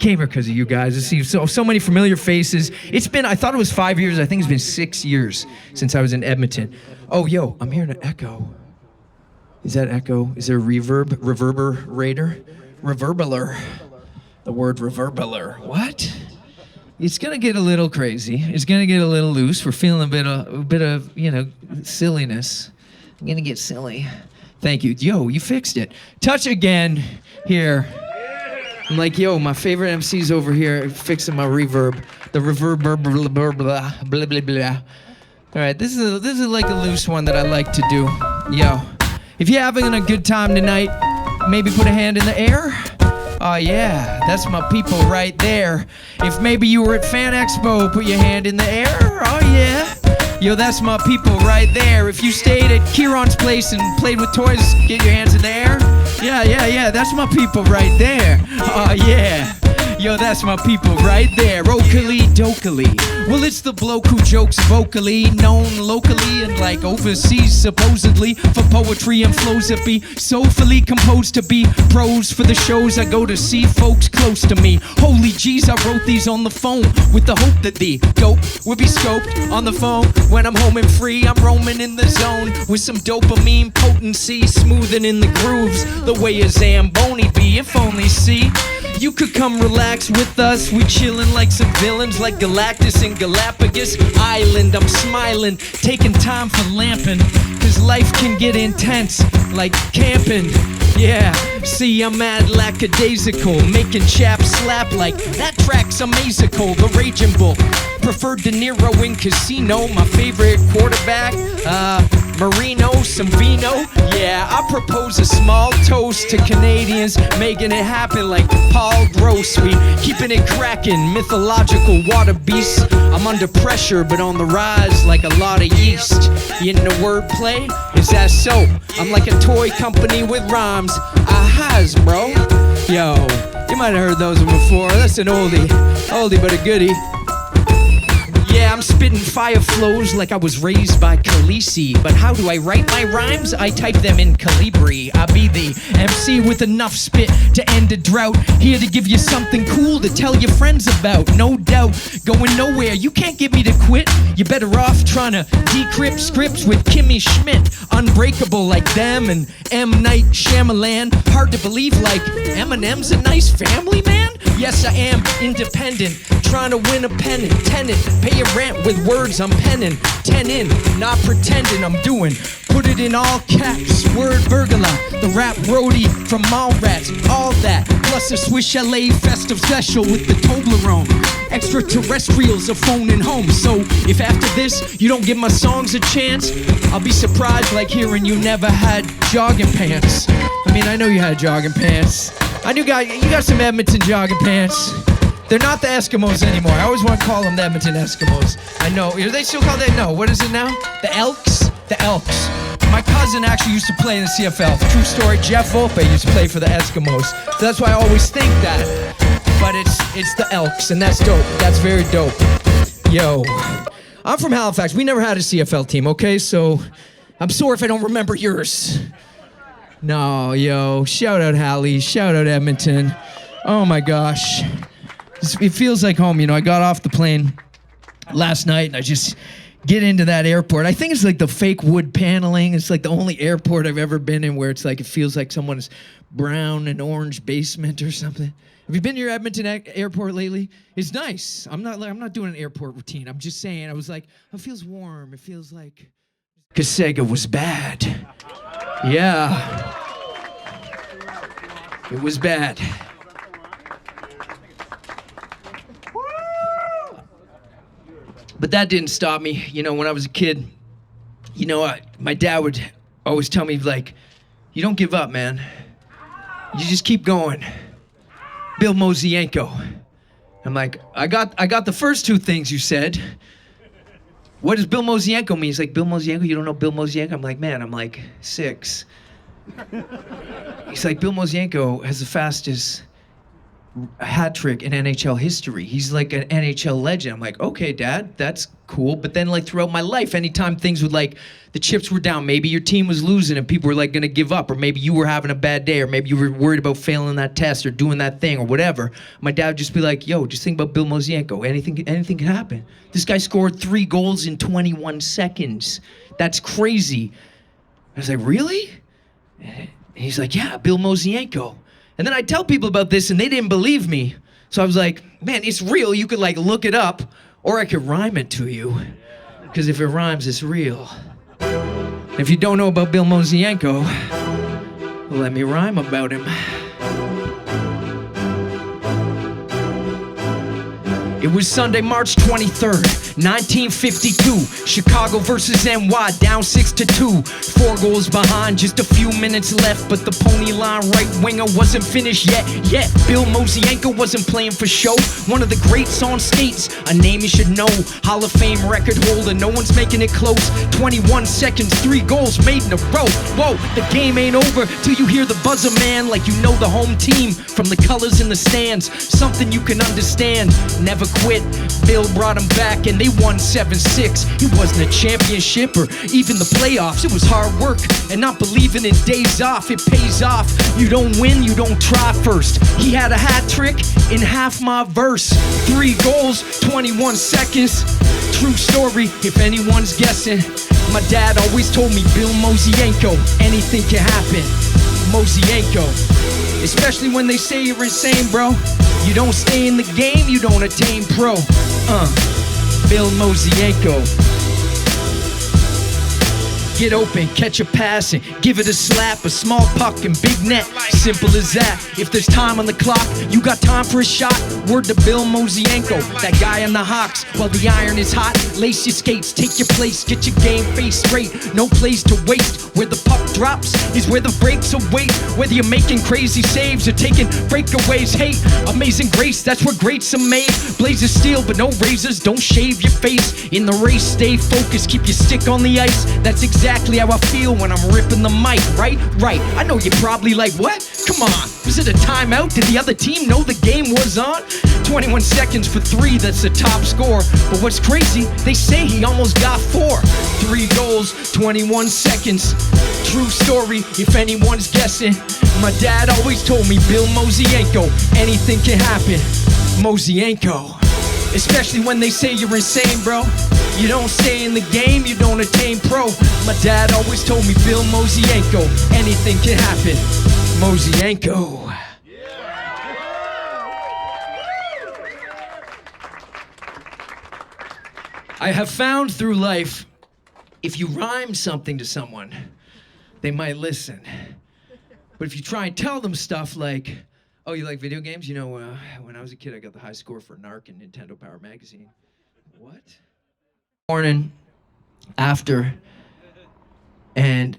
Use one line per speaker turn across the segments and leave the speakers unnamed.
Came here because of you guys. I see so many familiar faces. It's been, I thought it was 5 years. I think it's been 6 years since I was in Edmonton. Oh, yo, I'm hearing an echo. Is that echo? Is there a reverb? Reverberator? Reverbler. The word reverbler. What? It's gonna get a little crazy. It's gonna get a little loose. We're feeling a bit of, silliness. I'm gonna get silly. Thank you. Yo, you fixed it. Touch again here. I'm like, yo, my favorite MC's over here fixing my reverb. The reverb, blah, blah, blah, blah, blah, blah. All right, this is like a loose one that I like to do. Yo, if you're having a good time tonight, maybe put a hand in the air. Oh yeah, that's my people right there. If maybe you were at Fan Expo, put your hand in the air. Oh yeah. Yo, that's my people right there. If you stayed at Kieran's place and played with toys, get your hands in the air. Yeah, that's my people right there. Oh yeah. Yo, that's my people right there. Okily dokily. Well, it's the bloke who jokes vocally, known locally and like overseas supposedly for poetry and flows that be soulfully composed to be pros for the shows I go to see folks close to me. Holy jeez, I wrote these on the phone with the hope that the dope would be scoped on the phone. When I'm home and free, I'm roaming in the zone with some dopamine potency, smoothing in the grooves the way a Zamboni be. If only see you could come relax with us. We chillin' like some villains, like Galactus and Galapagos Island. I'm smiling, taking time for lamping, cause life can get intense, like camping. Yeah, see, I'm mad lackadaisical, making chaps slap like that track's amazical. The Raging Bull, preferred De Niro in Casino. My favorite quarterback, Marino, some vino. Yeah, I propose a small toast to Canadians, making it happen like Paul Gross. We keeping it cracking, mythological water beasts. I'm under pressure, but on the rise like a lot of yeast. You know wordplay? Is that so? I'm like a toy company with rhymes. Ahas, bro. Yo, you might have heard those before. That's an oldie but a goodie. Yeah, I'm spitting fire flows like I was raised by Khaleesi. But how do I write my rhymes? I type them in Calibri. I be the MC with enough spit to end a drought. Here to give you something cool to tell your friends about. No doubt, going nowhere, you can't get me to quit. You're better off trying to decrypt scripts with Kimmy Schmidt. Unbreakable like them and M. Night Shyamalan. Hard to believe like Eminem's a nice family man? Yes, I am independent, trying to win a pennant. Tenant, pay your rent with words I'm penning. 10 in, not pretending I'm doing. Put it in all caps, Wordburglar, the rap roadie from Mallrats, all that. Plus a Swiss Chalet festive special with the Toblerone. Extraterrestrials are phoning home, so if after this you don't give my songs a chance, I'll be surprised like hearing you never had jogging pants. I mean, I know you had jogging pants. I knew you got some Edmonton jogging pants. They're not the Eskimos anymore. I always want to call them the Edmonton Eskimos. I know. Do they still call that? No. What is it now? The Elks? The Elks. My cousin actually used to play in the CFL. True story. Jeff Volpe used to play for the Eskimos. So that's why I always think that. But it's the Elks, and that's dope. That's very dope. Yo. I'm from Halifax. We never had a CFL team, okay? So I'm sorry if I don't remember yours. No, yo. Shout out Hallie. Shout out Edmonton. Oh my gosh. It feels like home, I got off the plane last night and I just get into that airport. I think it's like the fake wood paneling. It's like the only airport I've ever been in where it's like it feels like someone's brown and orange basement or something. Have you been to your Edmonton airport lately? It's nice. I'm not doing an airport routine. I'm just saying, I was like, it feels warm. It feels like Kasega was bad. Yeah. It was bad. But that didn't stop me. When I was a kid, my dad would always tell me, like, you don't give up, man. You just keep going. Bill Mosienko. I'm like, I got the first two things you said. What does Bill Mosienko mean? He's like, Bill Mosienko? You don't know Bill Mosienko? I'm like, man, I'm like 6. He's like, Bill Mosienko has the fastest hat trick in NHL history. He's like an NHL legend. I'm like, okay, Dad, that's cool. But then like throughout my life, anytime things would like, the chips were down, maybe your team was losing and people were like gonna give up, or maybe you were having a bad day, or maybe you were worried about failing that test or doing that thing or whatever, my dad would just be like, yo, just think about Bill Mosienko. Anything can happen. This guy scored 3 goals in 21 seconds. That's crazy. I was like, really? And he's like, yeah, Bill Mosienko. And then I tell people about this and they didn't believe me. So I was like, man, it's real. You could like look it up, or I could rhyme it to you. Because if it rhymes, it's real. If you don't know about Bill Mosienko, let me rhyme about him. It was Sunday, March 23rd, 1952. Chicago versus NY, down 6-2. 4 goals behind, just a few minutes left, but the pony line right winger wasn't finished yet. Bill Mosienko wasn't playing for show. One of the greats on skates, a name you should know. Hall of Fame record holder, no one's making it close. 21 seconds, 3 goals made in a row. Whoa, the game ain't over till you hear the buzzer, man. Like you know the home team from the colors in the stands. Something you can understand. Never quit. Bill brought him back and they won 7-6. It wasn't a championship or even the playoffs. It was hard work and not believing in days off. It pays off. You don't win, you don't try first. He had a hat trick in half my verse. 3 goals, 21 seconds. True story, if anyone's guessing. My dad always told me, Bill Mosienko, anything can happen. Mosienko. Especially when they say you're insane, bro. You don't stay in the game, you don't attain pro. Bill Mosienko. Get open, catch a pass and give it a slap. A small puck and big net, simple as that. If there's time on the clock, you got time for a shot. Word to Bill Mosienko, that guy on the Hawks. While the iron is hot, lace your skates, take your place, get your game face straight. No place to waste. Where the puck drops is where the breaks await. Whether you're making crazy saves or taking breakaways, hey, amazing grace, that's where greats are made. Blazers steel, but no razors, don't shave your face. In the race, stay focused, keep your stick on the ice. That's exactly how I feel when I'm ripping the mic, right? I know you're probably like, what? Come on, was it a timeout? Did the other team know the game was on? 21 seconds for 3, that's the top score. But what's crazy, they say he almost got 4. 3 goals, 21 seconds. True story, if anyone's guessing. My dad always told me, Bill Mosienko, anything can happen. Mosienko. Especially when they say you're insane, bro. You don't stay in the game, you don't attain pro. My dad always told me, Bill Mosienko, anything can happen. Mosienko. I have found through life, if you rhyme something to someone, they might listen. But if you try and tell them stuff like, oh, you like video games? You know, when I was a kid, I got the high score for Narc in Nintendo Power Magazine. What? Morning after, and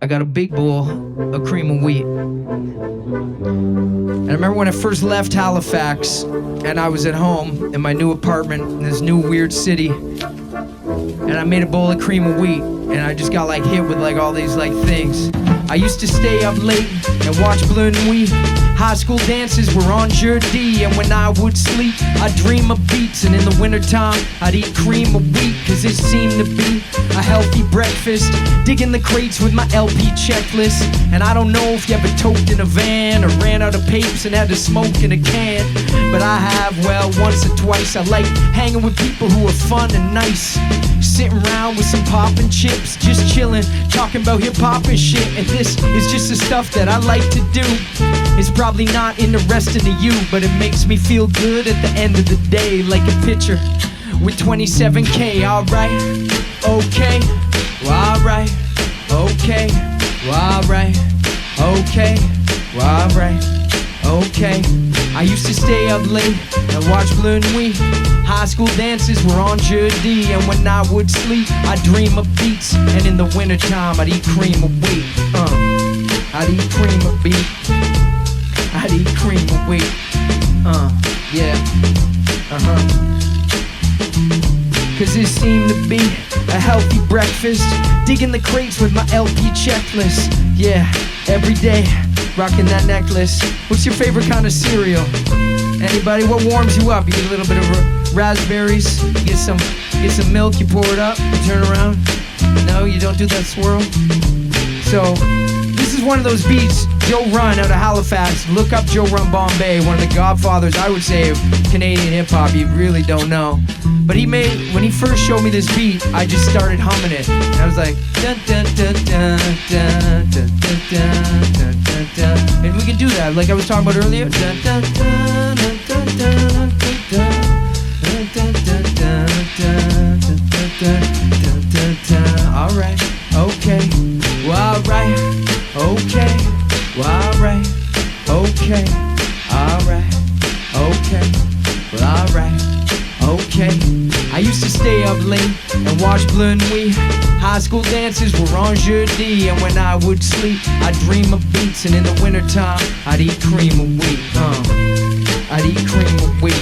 I got a big bowl of cream of wheat. And I remember when I first left Halifax, and I was at home in my new apartment in this new weird city, and I made a bowl of cream of wheat, and I just got like hit with like all these like things. I used to stay up late and watch Bleu Nuit. High school dances were on jeudi, and when I would sleep, I'd dream of beats. And in the wintertime, I'd eat cream of wheat, cause it seemed to be a healthy breakfast. Digging the crates with my LP checklist. And I don't know if you ever toked in a van or ran out of papes and had to smoke in a can. But I have, well, once or twice. I like hanging with people who are fun and nice. Sitting around with some pop and chips, just chilling, talking about hip-hop and shit. And this is just the stuff that I like to do. It's probably not interesting to you, but it makes me feel good at the end of the day. Like a pitcher with 27K, alright, okay, well, alright, okay, well, alright, okay, well, alright, okay. I used to stay up late and watch Bleu Nuit. High school dances were on jeudi, and when I would sleep, I'd dream of beats. And in the wintertime, I'd eat cream of wheat. I'd eat cream of beat. I'd eat cream of wheat. Yeah. Cause it seemed to be a healthy breakfast. Digging the crates with my LP checklist. Yeah, every day rocking that necklace. What's your favorite kind of cereal? Anybody? What warms you up? You get a little bit of raspberries, you get some milk, you pour it up, you turn around. No, you don't do that swirl? So, this is one of those beats, Joe Run out of Halifax. Look up Joe Run Bombay, one of the godfathers, I would say, of Canadian hip-hop. You really don't know. But when he first showed me this beat, I just started humming it. And I was like, dun dun dun dun dun dun dun dun dun dun. And we can do that, like I was talking about earlier. Dun dun dun dun dun dun dun dun dun dun dun dun dun. Alright, okay, well, alright, okay, well, alright, okay, alright, okay, well, alright. Okay, I used to stay up late and watch Bleu Nuit. High school dances were en jeudi, and when I would sleep, I'd dream of beats. And in the wintertime, I'd eat cream of wheat. I'd eat cream of wheat.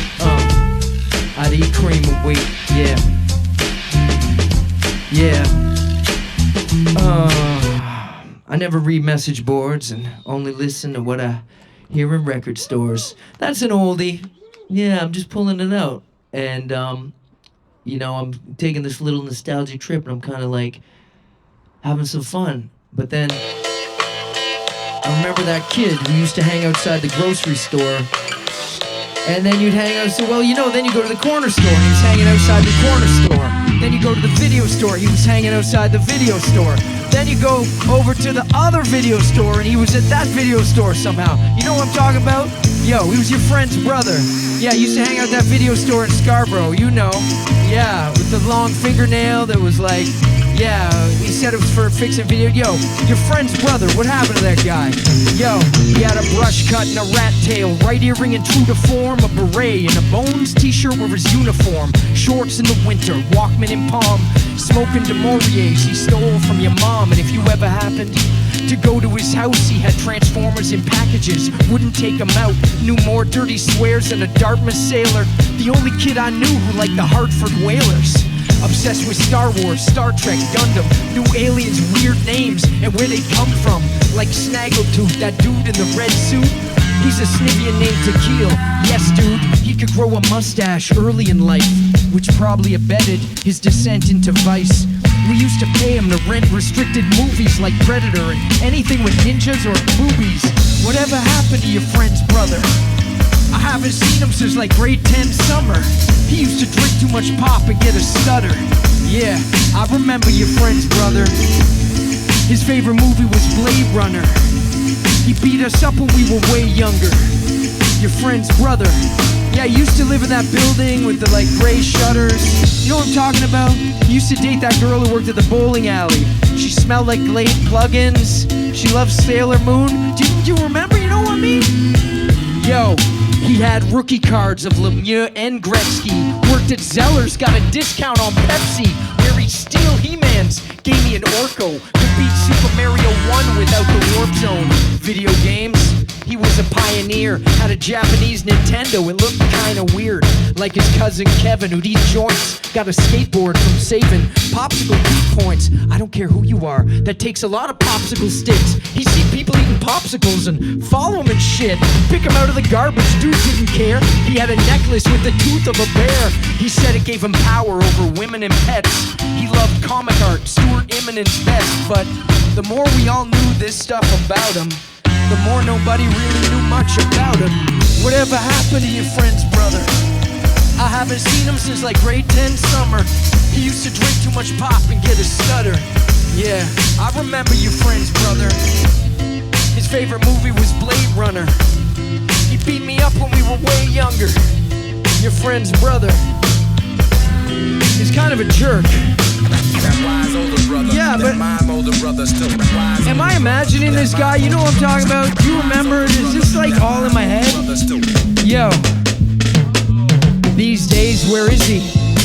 I'd eat cream of wheat. Yeah. Yeah. I never read message boards and only listen to what I hear in record stores. That's an oldie. Yeah, I'm just pulling it out. And, you know, I'm taking this little nostalgic trip, and I'm kind of like having some fun. But then I remember that kid who used to hang outside the grocery store. And then you'd hang out, so, well, you know, then you go to the corner store, and he was hanging outside the corner store. Then you go to the video store, he was hanging outside the video store. Then you go over to the other video store, and he was at that video store somehow. You know what I'm talking about? Yo, he was your friend's brother. Yeah, he used to hang out at that video store in Scarborough, you know. Yeah, with the long fingernail that was like, yeah, he said it was for fixing video. Yo, your friend's brother, what happened to that guy? Yo, he had a brush cut and a rat tail, right earring and true to form, a beret and a Bones t-shirt with his uniform, shorts in the winter, Walkman in palm, smoking de Mauriers he stole from your mom. And if you ever happened to go to his house, he had Transformers in packages, wouldn't take them out, knew more dirty swears than a Dartmouth sailor. The only kid I knew who liked the Hartford Whalers. Obsessed with Star Wars, Star Trek, Gundam, knew aliens' weird names and where they come from. Like Snaggletooth, that dude in the red suit. He's a Snivian named Tequil. Yes, dude, he could grow a mustache early in life, which probably abetted his descent into vice. We used to pay him to rent restricted movies like Predator and anything with ninjas or boobies. Whatever happened to your friend's brother? I haven't seen him since like grade 10 summer. He used to drink too much pop and get a stutter. Yeah, I remember your friend's brother. His favorite movie was Blade Runner. He beat us up when we were way younger. Your friend's brother. Yeah, he used to live in that building with the like gray shutters. You know what I'm talking about? He used to date that girl who worked at the bowling alley. She smelled like Glade plugins. She loved Sailor Moon. Do you remember? You know what I mean? Yo, he had rookie cards of Lemieux and Gretzky. Worked at Zeller's, got a discount on Pepsi. Where he'd steal He-Mans. Gave me an Orco. Could beat Super Mario 1 without the Warp Zone. Video games. He was a pioneer, had a Japanese Nintendo, it looked kinda weird. Like his cousin Kevin, who'd eat joints, got a skateboard from saving popsicle heat points. I don't care who you are, that takes a lot of popsicle sticks. He'd see people eating popsicles and follow him and shit. Pick him out of the garbage, dude didn't care. He had a necklace with the tooth of a bear. He said it gave him power over women and pets. He loved comic art, Stuart Immonen's best. But the more we all knew this stuff about him, the more nobody really knew much about him. Whatever happened to your friend's brother? I haven't seen him since like grade 10 summer. He used to drink too much pop and get a stutter. Yeah, I remember your friend's brother. His favorite movie was Blade Runner. He beat me up when we were way younger. Your friend's brother. He's kind of a jerk. Yeah, but am I imagining this guy? You know what I'm talking about? Do you remember? Is this like all in my head? Yo, these days, where is he?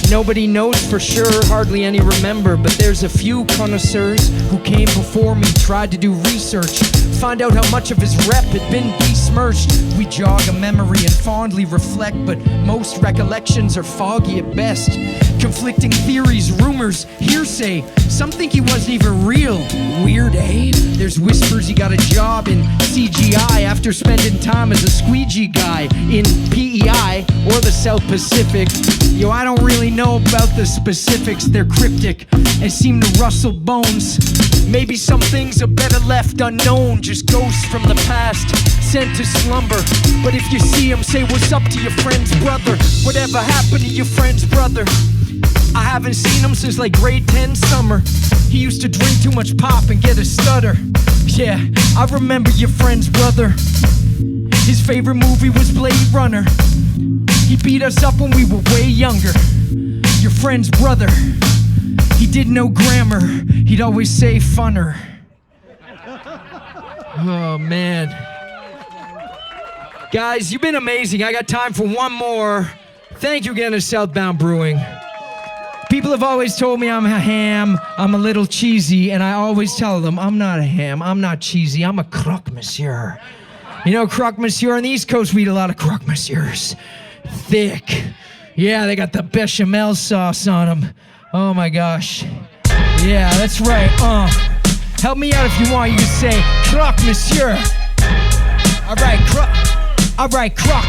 Nobody knows for sure, hardly any remember, but there's a few connoisseurs who came before me, tried to do research, find out how much of his rep had been besmirched. We jog a memory and fondly reflect, but most recollections are foggy at best. Conflicting theories, rumors, hearsay. Some think he wasn't even real. Weird, eh? There's whispers he got a job in CGI after spending time as a squeegee guy in PEI or the South Pacific. Yo, I don't really know about the specifics. They're cryptic and seem to rustle bones. Maybe some things are better left unknown, just ghosts from the past sent to slumber. But if you see him, say what's up to your friend's brother. Whatever happened to your friend's brother? I haven't seen him since like grade 10 summer. He used to drink too much pop and get a stutter. Yeah, I remember your friend's brother. His favorite movie was Blade Runner. He beat us up when we were way younger. Your friend's brother, he didn't know grammar. He'd always say funner. Oh man. Guys, you've been amazing. I got time for one more. Thank you again to Southbound Brewing. People have always told me I'm a ham, I'm a little cheesy, and I always tell them I'm not a ham, I'm not cheesy, I'm a croque monsieur. You know croque monsieur? On the East Coast we eat a lot of croque monsieurs. Thick. Yeah, they got the bechamel sauce on them. Oh my gosh. Yeah, that's right. Help me out if you want. You can say croque monsieur. All right, croque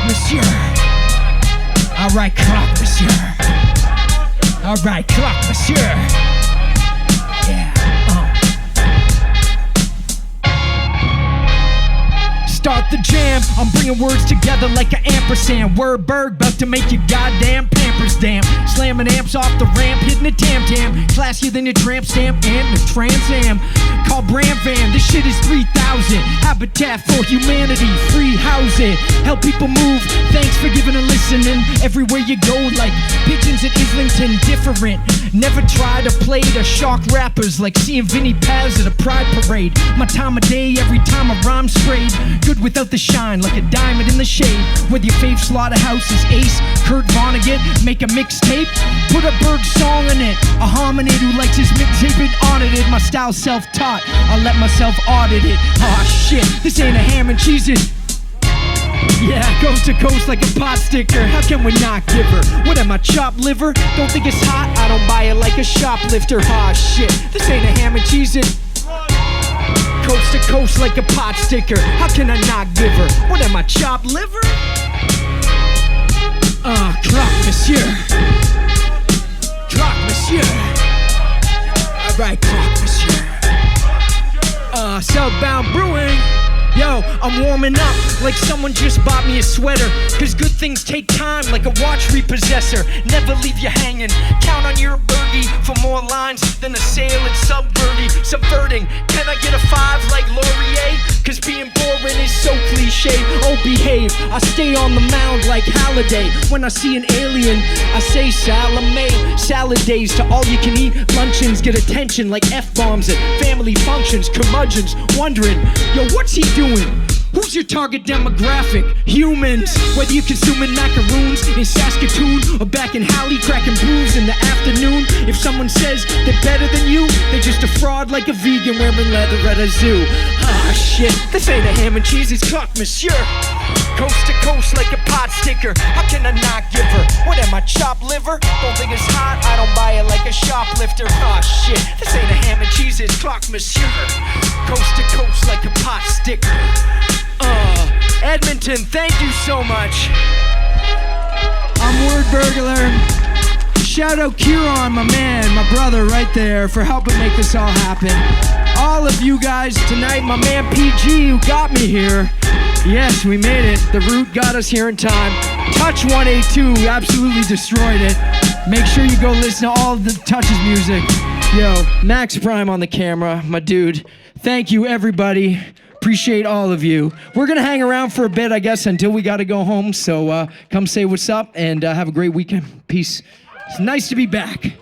monsieur. All right, croque monsieur. All right, croque monsieur. Yeah. Start the jam. I'm bringing words together like an ampersand. Wordburglar, about to make your goddamn pampers damn. Slamming amps off the ramp, hitting a tam-tam. Classier than your tramp stamp and the Trans Am. Call Bram Van, this shit is 3000. Habitat for humanity, free housing. Help people move, thanks for giving and listening. Everywhere you go like pigeons at Islington, different. Never try to play to shock rappers like seeing Vinnie Paz at a pride parade. My time of day every time a rhyme sprayed. Good without the shine, like a diamond in the shade. Whether your fave slaughterhouse is Ace, Kurt Vonnegut, make a mixtape, put a Berg song in it. A hominid who likes his mixtape and audited. My style self-taught, I let myself audit it. Aw shit, this ain't a ham and cheese it. Yeah, coast to coast like a pot sticker. How can we not give her? What am I, chopped liver? Don't think it's hot? I don't buy it like a shoplifter. Aw shit, this ain't a ham and cheese it. Coast to coast like a pot sticker. How can I not give her? What am I, chopped liver? Croque monsieur. Croque monsieur. Alright, croque monsieur. Southbound Brewing. Yo, I'm warming up like someone just bought me a sweater. Cause good things take time like a watch repossessor. Never leave you hanging. Count on your birdie for more lines than a sail at subverting. Can I get a 5 like Laurier? Cause being boring is so cliche. Oh, behave. I stay on the mound like Halliday. When I see an alien, I say Salome. Salad days to all you can eat luncheons. Get attention like F-bombs at family functions. Curmudgeons wondering, yo, what's he doing? Who's your target demographic? Humans. Whether you're consuming macaroons in Saskatoon or back in Halley cracking brews in the afternoon. If someone says they're better than you, they're just a fraud like a vegan wearing leather at a zoo. Ah shit, this ain't a ham and cheese, it's croque monsieur. Coast to coast like a pot sticker. How can I not give her? What am I, chopped liver? Don't think it's hot, I don't buy it like a shoplifter. Ah shit, this ain't a ham and cheese, it's croque monsieur. Coast to coast like a pot sticker. Edmonton, thank you so much. I'm Wordburglar. Shout out Kieran, my man, my brother right there, for helping make this all happen. All of you guys tonight, my man PG who got me here. Yes, we made it. The route got us here in time. Touch 182 absolutely destroyed it. Make sure you go listen to all of the Touch's music. Yo, Max Prime on the camera, my dude. Thank you, everybody. Appreciate all of you. We're going to hang around for a bit, I guess, until we got to go home. So come say what's up and have a great weekend. Peace. It's nice to be back.